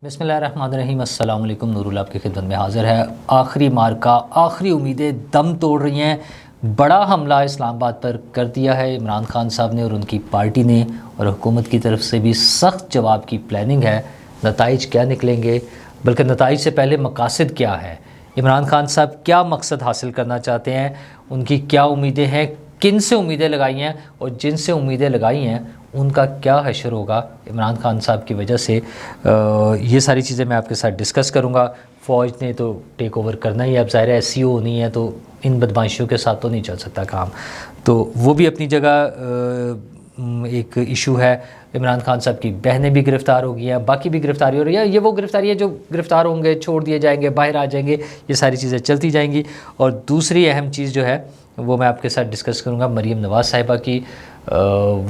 بسم اللہ الرحمن الرحیم۔ السلام علیکم، نور اللہ آپ کی خدمت میں حاضر ہے۔ آخری مارکا، آخری امیدیں دم توڑ رہی ہیں۔ بڑا حملہ اسلام آباد پر کر دیا ہے عمران خان صاحب نے اور ان کی پارٹی نے، اور حکومت کی طرف سے بھی سخت جواب کی پلاننگ ہے۔ نتائج کیا نکلیں گے، بلکہ نتائج سے پہلے مقاصد کیا ہے، عمران خان صاحب کیا مقصد حاصل کرنا چاہتے ہیں، ان کی کیا امیدیں ہیں، کن سے امیدیں لگائی ہیں، اور جن سے امیدیں لگائی ہیں ان کا کیا حشر ہوگا عمران خان صاحب کی وجہ سے۔ یہ ساری چیزیں میں آپ کے ساتھ ڈسکس کروں گا۔ فوج نے تو ٹیک اوور کرنا ہی ہے، اب ظاہر ہے ایس سی او نہیں ہے تو ان بدمعاشیوں کے ساتھ تو نہیں چل سکتا کام، تو وہ بھی اپنی جگہ ایک ایشو ہے۔ عمران خان صاحب کی بہنیں بھی گرفتار ہو گئی ہیں، باقی بھی گرفتاری ہو رہی ہے۔ یہ وہ گرفتاری ہے جو گرفتار ہوں گے، چھوڑ دیے جائیں گے، باہر آ جائیں گے، یہ ساری چیزیں چلتی جائیں گی۔ اور دوسری اہم چیز جو ہے وہ میں آپ کے ساتھ ڈسکس کروں گا مریم نواز صاحبہ کی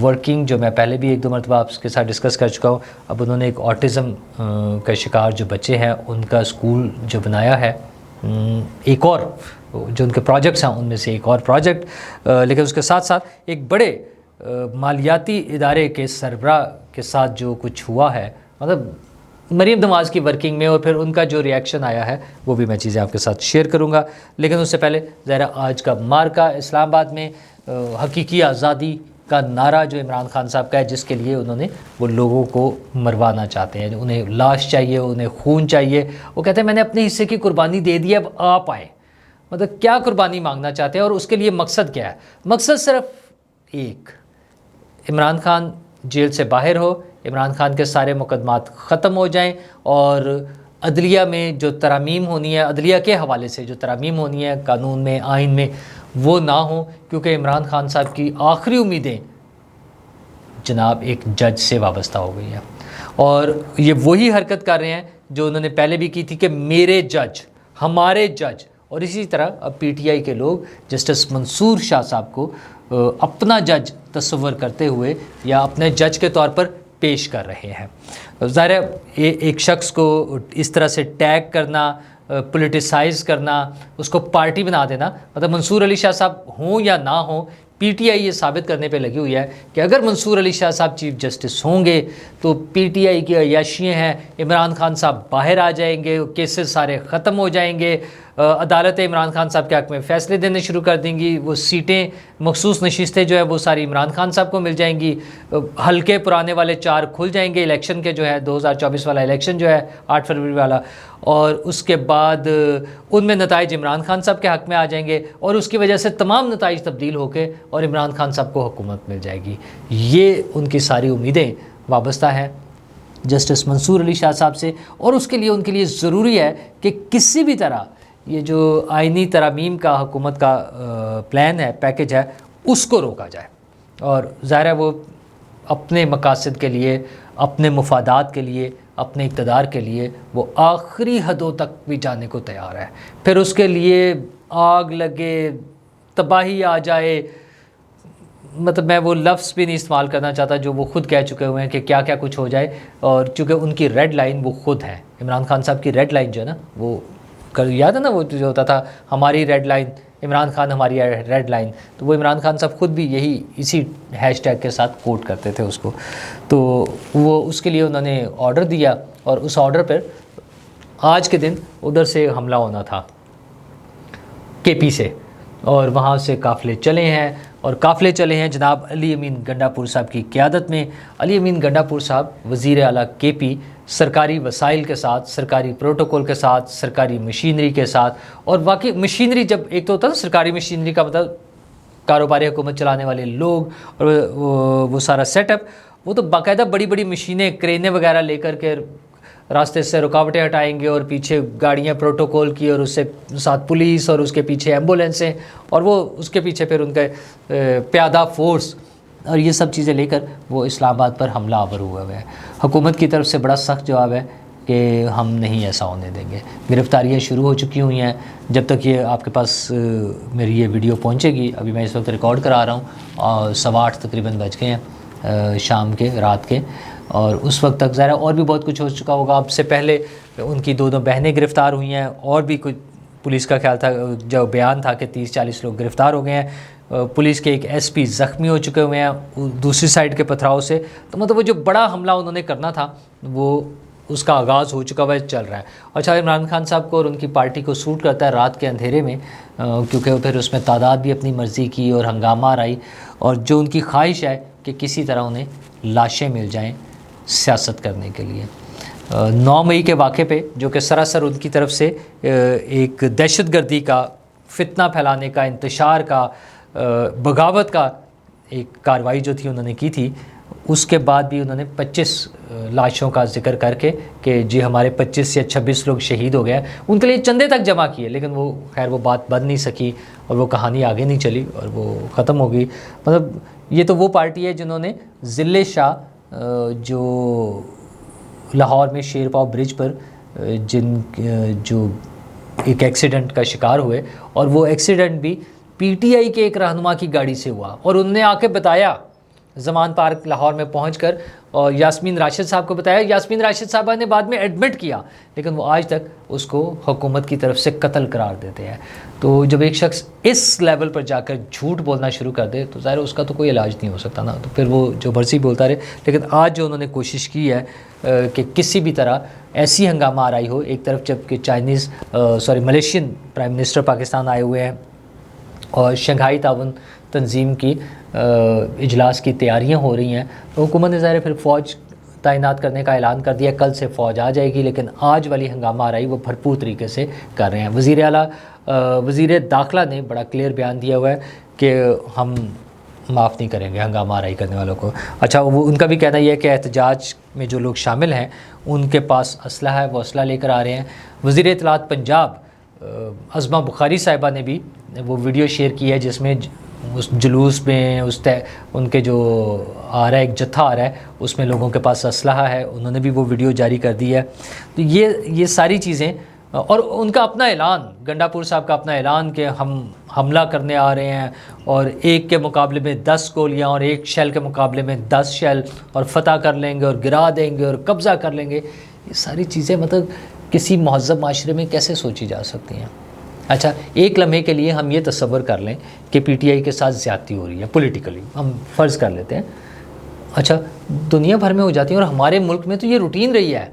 ورکنگ، جو میں پہلے بھی ایک دو مرتبہ آپ کے ساتھ ڈسکس کر چکا ہوں۔ اب انہوں نے ایک آٹزم کا شکار جو بچے ہیں ان کا اسکول جو بنایا ہے، ایک اور جو ان کے پروجیکٹس ہیں ان میں سے ایک اور پروجیکٹ، لیکن اس کے ساتھ ساتھ ایک بڑے مالیاتی ادارے کے سربراہ کے ساتھ جو کچھ ہوا ہے، مطلب مریم نواز کی ورکنگ میں، اور پھر ان کا جو ریئیکشن آیا ہے وہ بھی میں چیزیں آپ کے ساتھ شیئر کروں گا۔ لیکن اس سے پہلے ذرا آج کا مارکا اسلام آباد میں حقیقی آزادی کا نعرہ جو عمران خان صاحب کا ہے، جس کے لیے انہوں نے وہ لوگوں کو مروانا چاہتے ہیں، انہیں لاش چاہیے، انہیں خون چاہیے۔ وہ کہتے ہیں میں نے اپنے حصے کی قربانی دے دی، اب آپ آئے۔ مطلب کیا قربانی مانگنا چاہتے ہیں اور اس کے لیے مقصد کیا ہے؟ مقصد صرف ایک، عمران خان جیل سے باہر ہو، عمران خان کے سارے مقدمات ختم ہو جائیں، اور عدلیہ میں جو ترامیم ہونی ہے، عدلیہ کے حوالے سے جو ترامیم ہونی ہے قانون میں، آئین میں، وہ نہ ہوں، کیونکہ عمران خان صاحب کی آخری امیدیں جناب ایک جج سے وابستہ ہو گئی ہیں، اور یہ وہی حرکت کر رہے ہیں جو انہوں نے پہلے بھی کی تھی کہ میرے جج، ہمارے جج۔ اور اسی طرح اب پی ٹی آئی کے لوگ جسٹس منصور شاہ صاحب کو اپنا جج تصور کرتے ہوئے یا اپنے جج کے طور پر پیش کر رہے ہیں۔ ظاہر ہے ایک شخص کو اس طرح سے ٹیگ کرنا، پولیٹیسائز کرنا، اس کو پارٹی بنا دینا، مطلب منصور علی شاہ صاحب ہوں یا نہ ہوں، پی ٹی آئی یہ ثابت کرنے پہ لگی ہوئی ہے کہ اگر منصور علی شاہ صاحب چیف جسٹس ہوں گے تو پی ٹی آئی کی عیاشیاں ہیں، عمران خان صاحب باہر آ جائیں گے، کیسز سارے ختم ہو جائیں گے، عدالتیں عمران خان صاحب کے حق میں فیصلے دینے شروع کر دیں گی، وہ سیٹیں، مخصوص نشستیں جو ہے وہ ساری عمران خان صاحب کو مل جائیں گی، حلقے پرانے والے 4 کھل جائیں گے الیکشن کے، جو ہے 2024 والا الیکشن جو ہے 8 فروری والا، اور اس کے بعد ان میں نتائج عمران خان صاحب کے حق میں آ جائیں گے، اور اس کی وجہ سے تمام نتائج تبدیل ہو کے اور عمران خان صاحب کو حکومت مل جائے گی۔ یہ ان کی ساری امیدیں وابستہ ہیں جسٹس منصور علی شاہ صاحب سے، اور اس کے لیے ان کے لیے ضروری ہے کہ کسی بھی طرح یہ جو آئینی ترامیم کا حکومت کا پلان ہے، پیکج ہے، اس کو روکا جائے۔ اور ظاہر ہے وہ اپنے مقاصد کے لیے، اپنے مفادات کے لیے، اپنے اقتدار کے لیے وہ آخری حدوں تک بھی جانے کو تیار ہے۔ پھر اس کے لیے آگ لگے، تباہی آ جائے، مطلب میں وہ لفظ بھی نہیں استعمال کرنا چاہتا جو وہ خود کہہ چکے ہوئے ہیں کہ کیا کیا کچھ ہو جائے، اور چونکہ ان کی ریڈ لائن وہ خود ہے، عمران خان صاحب کی ریڈ لائن جو ہے نا، وہ یاد ہے نا وہ جو ہوتا تھا ہماری ریڈ لائن، عمران خان ہماری ریڈ لائن، تو وہ عمران خان صاحب خود بھی اسی ہیش ٹیگ کے ساتھ کوٹ کرتے تھے اس کو۔ تو وہ اس کے لیے انہوں نے آرڈر دیا، اور اس آرڈر پر آج کے دن ادھر سے حملہ ہونا تھا کے پی سے، اور وہاں سے قافلے چلے ہیں، اور قافلے چلے ہیں جناب علی امین گنڈا پور صاحب کی قیادت میں۔ علی امین گنڈا پور صاحب وزیر اعلیٰ کے پی، سرکاری وسائل کے ساتھ، سرکاری پروٹوکول کے ساتھ، سرکاری مشینری کے ساتھ، اور واقعی مشینری، جب ایک تو ہوتا ہے سرکاری مشینری کا مطلب کاروباری حکومت چلانے والے لوگ، اور وہ سارا سیٹ اپ، وہ تو باقاعدہ بڑی بڑی مشینیں، کرینے وغیرہ لے کر کے راستے سے رکاوٹیں ہٹائیں گے، اور پیچھے گاڑیاں پروٹوکول کی، اور اس سے ساتھ پولیس، اور اس کے پیچھے ایمبولینسیں، اور وہ اس کے پیچھے پھر ان کے پیادہ فورس، اور یہ سب چیزیں لے کر وہ اسلام آباد پر حملہ آور ہوا ہے۔ حکومت کی طرف سے بڑا سخت جواب ہے کہ ہم نہیں ایسا ہونے دیں گے۔ گرفتاریاں شروع ہو چکی ہوئی ہیں، جب تک یہ آپ کے پاس میری یہ ویڈیو پہنچے گی، ابھی میں اس وقت ریکارڈ کرا رہا ہوں، اور 8:15 تقریباً بج گئے ہیں شام کے، رات کے، اور اس وقت تک ظاہر اور بھی بہت کچھ ہو چکا ہوگا۔ اب سے پہلے ان کی 2 بہنیں گرفتار ہوئی ہیں، اور بھی کچھ پولیس کا خیال تھا، جو بیان تھا کہ 30-40 لوگ گرفتار ہو گئے ہیں۔ پولیس کے ایک ایس پی زخمی ہو چکے ہوئے ہیں دوسری سائڈ کے پتھراؤ سے۔ تو مطلب وہ جو بڑا حملہ انہوں نے کرنا تھا وہ اس کا آغاز ہو چکا ہوا ہے، چل رہا ہے۔ اچھا، عمران خان صاحب کو اور ان کی پارٹی کو سوٹ کرتا ہے رات کے اندھیرے میں، کیونکہ پھر اس میں تعداد بھی اپنی مرضی کی اور ہنگامہ آرائی، اور جو ان کی خواہش ہے کہ کسی طرح انہیں لاشیں مل جائیں سیاست کرنے کے لیے۔ 9 مئی کے واقعے پہ، جو کہ سراسر ان کی طرف سے ایک دہشت گردی کا، فتنہ پھیلانے کا، انتشار کا، بغاوت کا ایک کارروائی جو تھی انہوں نے کی تھی، اس کے بعد بھی انہوں نے 25 لاشوں کا ذکر کر کے کہ جی ہمارے 25 یا 26 لوگ شہید ہو گئے، ان کے لیے چندے تک جمع کیے، لیکن وہ خیر وہ بات بن نہیں سکی اور وہ کہانی آگے نہیں چلی اور وہ ختم ہو گئی۔ مطلب یہ تو وہ پارٹی ہے جنہوں نے ضلع شاہ جو لاہور میں شیر پاؤ برج پر جو ایک ایکسیڈنٹ کا شکار ہوئے، اور وہ ایکسیڈنٹ بھی پی ٹی آئی کے ایک رہنما کی گاڑی سے ہوا، اور انہوں نے آ کے بتایا زمان پارک لاہور میں پہنچ کر، اور یاسمین راشد صاحب کو بتایا۔ یاسمین راشد صاحبہ نے بعد میں ایڈمٹ کیا، لیکن وہ آج تک اس کو حکومت کی طرف سے قتل قرار دیتے ہیں۔ تو جب ایک شخص اس لیول پر جا کر جھوٹ بولنا شروع کر دے تو ظاہر اس کا تو کوئی علاج نہیں ہو سکتا نا، تو پھر وہ جو مرضی بولتا رہے۔ لیکن آج جو انہوں نے کوشش کی ہے کہ کسی بھی طرح ایسی ہنگامہ آرائی ہو، ایک طرف جب کہ ملیشین پرائم منسٹر پاکستان آئے ہوئے ہیں اور شنگھائی تعاون تنظیم کی اجلاس کی تیاریاں ہو رہی ہیں، تو حکومت نے ظاہر پھر فوج تعینات کرنے کا اعلان کر دیا، کل سے فوج آ جائے گی، لیکن آج والی ہنگامہ آرائی وہ بھرپور طریقے سے کر رہے ہیں۔ وزیر اعلیٰ وزیر داخلہ نے بڑا کلیئر بیان دیا ہوا ہے کہ ہم معاف نہیں کریں گے ہنگامہ آرائی کرنے والوں کو۔ اچھا، وہ ان کا بھی کہنا یہ ہے کہ احتجاج میں جو لوگ شامل ہیں ان کے پاس اسلحہ ہے، وہ اسلحہ لے کر آ رہے ہیں۔ وزیر اطلاعات پنجاب عظمہ بخاری صاحبہ نے بھی وہ ویڈیو شیئر کی ہے جس میں اس جلوس میں ان کے جو آ رہا ہے، ایک جتھا آ رہا ہے، اس میں لوگوں کے پاس اسلحہ ہے، انہوں نے بھی وہ ویڈیو جاری کر دی ہے۔ تو یہ ساری چیزیں، اور ان کا اپنا اعلان، گنڈا پور صاحب کا اپنا اعلان کہ ہم حملہ کرنے آ رہے ہیں، اور ایک کے مقابلے میں 10 گولیاں اور ایک شیل کے مقابلے میں 10 شیل، اور فتح کر لیں گے اور گرا دیں گے اور قبضہ کر لیں گے۔ یہ ساری چیزیں مطلب کسی مہذب معاشرے میں کیسے سوچی جا سکتی ہیں؟ اچھا، ایک لمحے کے لیے ہم یہ تصور کر لیں کہ پی ٹی آئی کے ساتھ زیادتی ہو رہی ہے پولیٹیکلی، ہم فرض کر لیتے ہیں۔ اچھا، دنیا بھر میں ہو جاتی ہے، اور ہمارے ملک میں تو یہ روٹین رہی ہے۔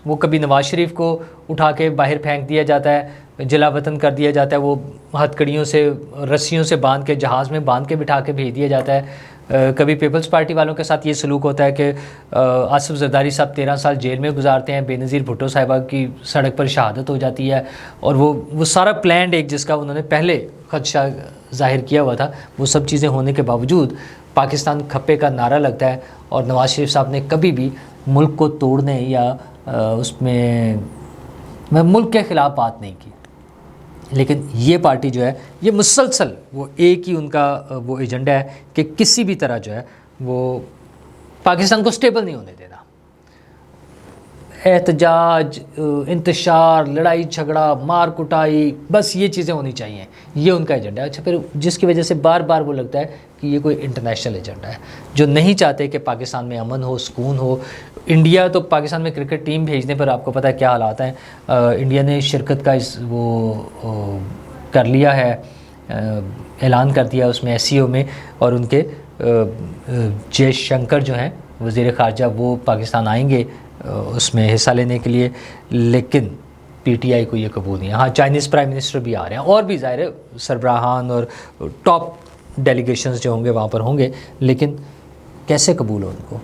وہ کبھی نواز شریف کو اٹھا کے باہر پھینک دیا جاتا ہے، جلا وطن کر دیا جاتا ہے، وہ ہتھکڑیوں سے، رسیوں سے باندھ کے، جہاز میں باندھ کے بٹھا کے بھیج دیا جاتا ہے۔ کبھی پیپلز پارٹی والوں کے ساتھ یہ سلوک ہوتا ہے کہ آصف زرداری صاحب 13 سال جیل میں گزارتے ہیں، بے نظیر بھٹو صاحبہ کی سڑک پر شہادت ہو جاتی ہے، اور وہ سارا پلانڈ ایک جس کا انہوں نے پہلے خدشہ ظاہر کیا ہوا تھا، وہ سب چیزیں ہونے کے باوجود پاکستان کھپے کا نعرہ لگتا ہے، اور نواز شریف صاحب نے کبھی بھی ملک کو توڑنے یا اس میں ملک کے خلاف بات نہیں کی۔ لیکن یہ پارٹی جو ہے، یہ مسلسل وہ ایک ہی ان کا وہ ایجنڈا ہے کہ کسی بھی طرح جو ہے وہ پاکستان کو سٹیبل نہیں ہونے دینا۔ احتجاج، انتشار، لڑائی جھگڑا، مار کٹائی، بس یہ چیزیں ہونی چاہیے، یہ ان کا ایجنڈا ہے۔ اچھا، پھر جس کی وجہ سے بار بار وہ لگتا ہے کہ یہ کوئی انٹرنیشنل ایجنڈا ہے، جو نہیں چاہتے کہ پاکستان میں امن ہو، سکون ہو۔ انڈیا تو پاکستان میں کرکٹ ٹیم بھیجنے پر آپ کو پتہ ہے کیا حالات ہیں۔ انڈیا نے شرکت کا وہ کر لیا ہے، اعلان کر دیا اس میں ایس سی او میں، اور ان کے جے شنکر جو ہیں وزیر خارجہ، وہ پاکستان آئیں گے اس میں حصہ لینے کے لیے، لیکن پی ٹی آئی کو یہ قبول نہیں ہے۔ ہاں، چائنیز پرائم منسٹر بھی آ رہے ہیں، اور بھی ظاہر سربراہان اور ٹاپ ڈیلیگیشنز جو ہوں گے وہاں پر ہوں گے، لیکن کیسے قبول ہو ان کو؟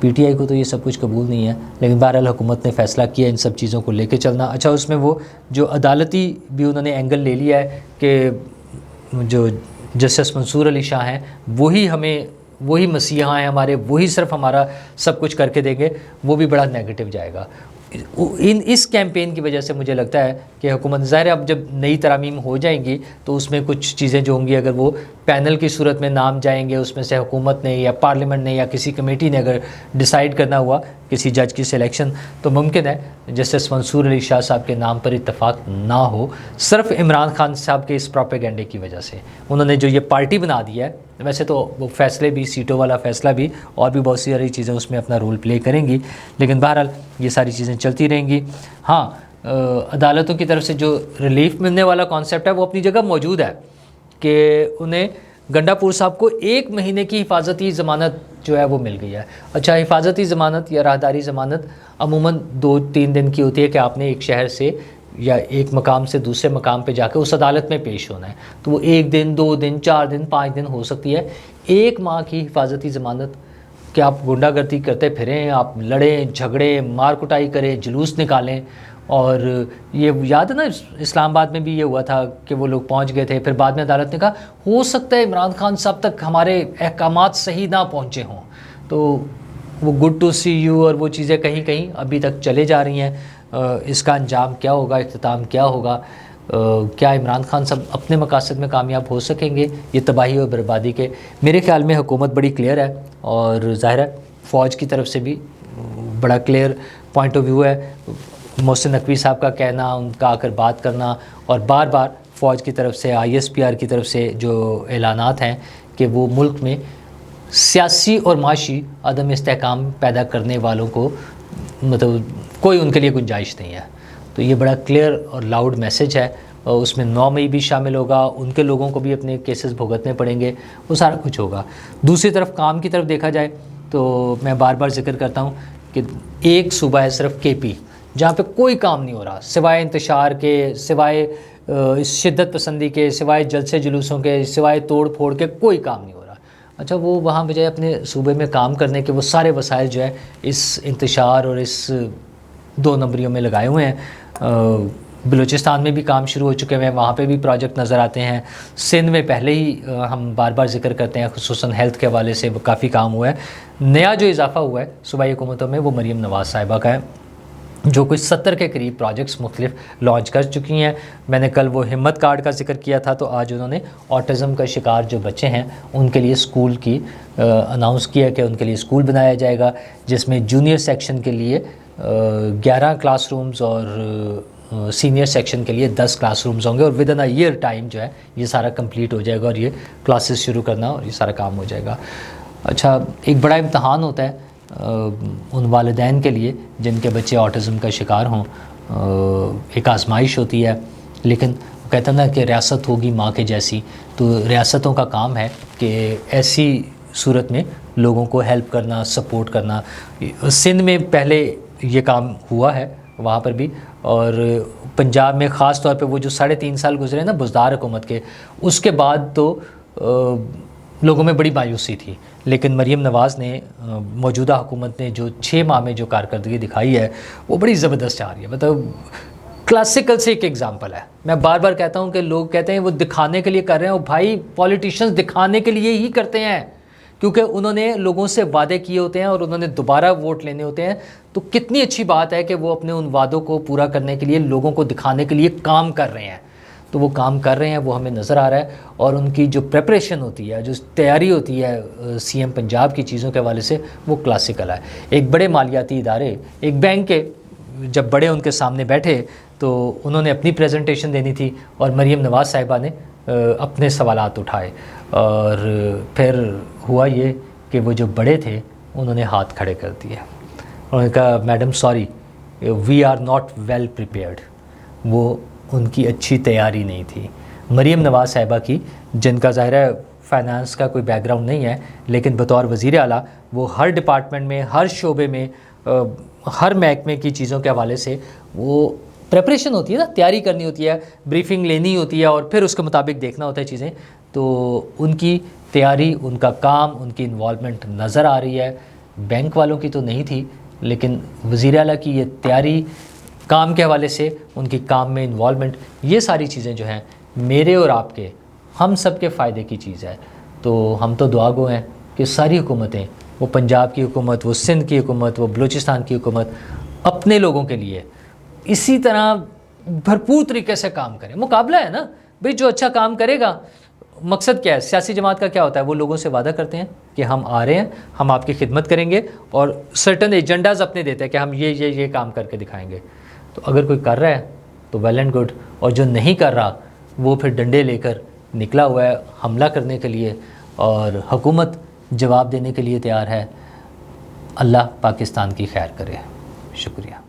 پی ٹی آئی کو تو یہ سب کچھ قبول نہیں ہے، لیکن بہرحال حکومت نے فیصلہ کیا ان سب چیزوں کو لے کے چلنا۔ اچھا، اس میں وہ جو عدالتی بھی انہوں نے اینگل لے لیا ہے کہ جو جسٹس منصور علی شاہ ہیں وہی مسیحا ہیں ہمارے، وہی صرف ہمارا سب کچھ کر کے دیں گے، وہ بھی بڑا نیگیٹو جائے گا۔ اس کیمپین کی وجہ سے مجھے لگتا ہے کہ حکومت ظاہر اب جب نئی ترامیم ہو جائیں گی تو اس میں کچھ چیزیں جو ہوں گی، اگر وہ پینل کی صورت میں نام جائیں گے، اس میں سے حکومت نے یا پارلیمنٹ نے یا کسی کمیٹی نے اگر ڈیسائیڈ کرنا ہوا کسی جج کی سلیکشن، تو ممکن ہے جسٹس منصور علی شاہ صاحب کے نام پر اتفاق نہ ہو، صرف عمران خان صاحب کے اس پروپیگنڈے کی وجہ سے۔ انہوں نے جو یہ پارٹی بنا دی ہے، ویسے تو وہ فیصلے بھی، سیٹوں والا فیصلہ بھی، اور بھی بہت ساری چیزیں اس میں اپنا رول پلے کریں گی، لیکن بہرحال یہ ساری چیزیں چلتی رہیں گی۔ ہاں، عدالتوں کی طرف سے جو ریلیف ملنے والا کانسیپٹ ہے وہ اپنی جگہ موجود ہے، کہ انہیں گنڈاپور صاحب کو 1 مہینے کی حفاظتی ضمانت جو ہے وہ مل گئی ہے. اچھا, حفاظتی ضمانت یا راہداری ضمانت عموماً 2-3 دن کی ہوتی ہے کہ آپ نے ایک شہر سے یا ایک مقام سے دوسرے مقام پہ جا کے اس عدالت میں پیش ہونا ہے. تو وہ 1 دن 2 دن 4 دن 5 دن ہو سکتی ہے. 1 ماہ کی حفاظتی ضمانت کہ آپ گنڈا گردی کرتے پھریں, آپ لڑیں جھگڑیں مار کٹائی کریں جلوس نکالیں. اور یہ یاد ہے نا اسلام آباد میں بھی یہ ہوا تھا کہ وہ لوگ پہنچ گئے تھے, پھر بعد میں عدالت نے کہا ہو سکتا ہے عمران خان صاحب تک ہمارے احکامات صحیح نہ پہنچے ہوں. تو وہ گڈ ٹو سی یو اور وہ چیزیں کہیں کہیں ابھی تک چلے جا رہی ہیں. اس کا انجام کیا ہوگا, اختتام کیا ہوگا, کیا عمران خان صاحب اپنے مقاصد میں کامیاب ہو سکیں گے یہ تباہی اور بربادی کے؟ میرے خیال میں حکومت بڑی کلیئر ہے, اور ظاہر ہے فوج کی طرف سے بھی بڑا کلیئر پوائنٹ آف ویو ہے. محسن نقوی صاحب کا کہنا, ان کا آ کر بات کرنا, اور بار بار فوج کی طرف سے ISPR کی طرف سے جو اعلانات ہیں کہ وہ ملک میں سیاسی اور معاشی عدم استحکام پیدا کرنے والوں کو مطلب کوئی ان کے لیے گنجائش نہیں ہے. تو یہ بڑا کلیئر اور لاؤڈ میسج ہے, اور اس میں 9 مئی بھی شامل ہوگا, ان کے لوگوں کو بھی اپنے کیسز بھگتنے پڑیں گے, وہ سارا کچھ ہوگا. دوسری طرف کام کی طرف دیکھا جائے تو میں بار بار ذکر کرتا ہوں کہ ایک صوبہ ہے صرف KP جہاں پہ کوئی کام نہیں ہو رہا سوائے انتشار کے, سوائے شدت پسندی کے, سوائے جلسے جلوسوں کے, سوائے توڑ پھوڑ کے کوئی کام نہیں ہو رہا. اچھا, وہ وہاں بجائے اپنے صوبے میں کام کرنے کے وہ سارے وسائل جو ہے اس انتشار اور اس 2 نمبریوں میں لگائے ہوئے ہیں. بلوچستان میں بھی کام شروع ہو چکے ہیں, وہاں پہ بھی پروجیکٹ نظر آتے ہیں. سندھ میں پہلے ہی ہم بار بار ذکر کرتے ہیں خصوصاً ہیلتھ کے حوالے سے وہ کافی کام ہوا ہے. نیا جو اضافہ ہوا ہے صوبائی حکومتوں میں وہ مریم نواز صاحبہ کا ہے, جو کچھ 70 کے قریب پروجیکٹس مختلف لانچ کر چکی ہیں. میں نے کل وہ ہمت کارڈ کا ذکر کیا تھا, تو آج انہوں نے آٹزم کا شکار جو بچے ہیں ان کے لیے اسکول کی اناؤنس کیا کہ ان کے لیے اسکول بنایا جائے گا, جس میں جونیئر سیکشن کے لیے 11 کلاس رومز اور سینئر سیکشن کے لیے 10 کلاس رومز ہوں گے, اور within a year time جو ہے یہ سارا کمپلیٹ ہو جائے گا, اور یہ کلاسز شروع کرنا اور یہ سارا کام ہو جائے گا. اچھا, ایک بڑا امتحان ہوتا ہے ان والدین کے لیے جن کے بچے آٹزم کا شکار ہوں. ایک آزمائش ہوتی ہے, لیکن وہ کہتا نا کہ ریاست ہوگی ماں کے جیسی. تو ریاستوں کا کام ہے کہ ایسی صورت میں لوگوں کو ہیلپ کرنا, سپورٹ کرنا. سندھ میں پہلے یہ کام ہوا ہے وہاں پر بھی, اور پنجاب میں خاص طور پہ وہ جو 3.5 سال گزرے نا بزدار حکومت کے, اس کے بعد تو لوگوں میں بڑی مایوسی تھی. لیکن مریم نواز نے موجودہ حکومت نے جو 6 ماہ میں جو کارکردگی دکھائی ہے وہ بڑی زبردست آ رہی ہے. مطلب کلاسیکل سے ایک ایگزامپل ہے. میں بار بار کہتا ہوں کہ لوگ کہتے ہیں وہ دکھانے کے لیے کر رہے ہیں, اور بھائی پولیٹیشنز دکھانے کے لیے ہی کرتے ہیں, کیونکہ انہوں نے لوگوں سے وعدے کیے ہوتے ہیں اور انہوں نے دوبارہ ووٹ لینے ہوتے ہیں. تو کتنی اچھی بات ہے کہ وہ اپنے ان وعدوں کو پورا کرنے کے لیے لوگوں کو دکھانے کے لیے کام کر رہے ہیں. تو وہ کام کر رہے ہیں, وہ ہمیں نظر آ رہا ہے. اور ان کی جو پریپریشن ہوتی ہے, جو تیاری ہوتی ہے CM پنجاب کی چیزوں کے حوالے سے, وہ کلاسیکل ہے. ایک بڑے مالیاتی ادارے, ایک بینک کے جب بڑے ان کے سامنے بیٹھے تو انہوں نے اپنی پریزنٹیشن دینی تھی, اور مریم نواز صاحبہ نے اپنے سوالات اٹھائے, اور پھر ہوا یہ کہ وہ جو بڑے تھے انہوں نے ہاتھ کھڑے کر دیے. انہوں نے کہا madam sorry, we are not well prepared. وہ ان کی اچھی تیاری نہیں تھی مریم نواز صاحبہ کی, جن کا ظاہر ہے فائنانس کا کوئی بیک گراؤنڈ نہیں ہے, لیکن بطور وزیر اعلیٰ وہ ہر ڈپارٹمنٹ میں, ہر شعبے میں, ہر محکمے کی چیزوں کے حوالے سے وہ پریپریشن ہوتی ہے نا, تیاری کرنی ہوتی ہے, بریفنگ لینی ہوتی ہے, اور پھر اس کے مطابق دیکھنا ہوتا ہے چیزیں. تو ان کی تیاری, ان کا کام, ان کی انوالومنٹ نظر آ رہی ہے. بینک والوں کی تو نہیں تھی, لیکن وزیر اعلیٰ کی یہ تیاری, کام کے حوالے سے ان کی کام میں انوالومنٹ, یہ ساری چیزیں جو ہیں میرے اور آپ کے, ہم سب کے فائدے کی چیز ہے. تو ہم تو دعا گو ہیں کہ ساری حکومتیں, وہ پنجاب کی حکومت, وہ سندھ کی حکومت, وہ بلوچستان کی حکومت, اپنے لوگوں کے لیے اسی طرح بھرپور طریقے سے کام کریں. مقابلہ ہے نا بھئی, جو اچھا کام کرے گا. مقصد کیا ہے سیاسی جماعت کا, کیا ہوتا ہے وہ لوگوں سے وعدہ کرتے ہیں کہ ہم آ رہے ہیں, ہم آپ کی خدمت کریں گے, اور سرٹن ایجنڈاز اپنے دیتے ہیں کہ ہم یہ کام کر کے دکھائیں گے. تو اگر کوئی کر رہا ہے تو ویل اینڈ گڈ, اور جو نہیں کر رہا وہ پھر ڈنڈے لے کر نکلا ہوا ہے حملہ کرنے کے لیے, اور حکومت جواب دینے کے لیے تیار ہے. اللہ پاکستان کی خیر کرے. شکریہ.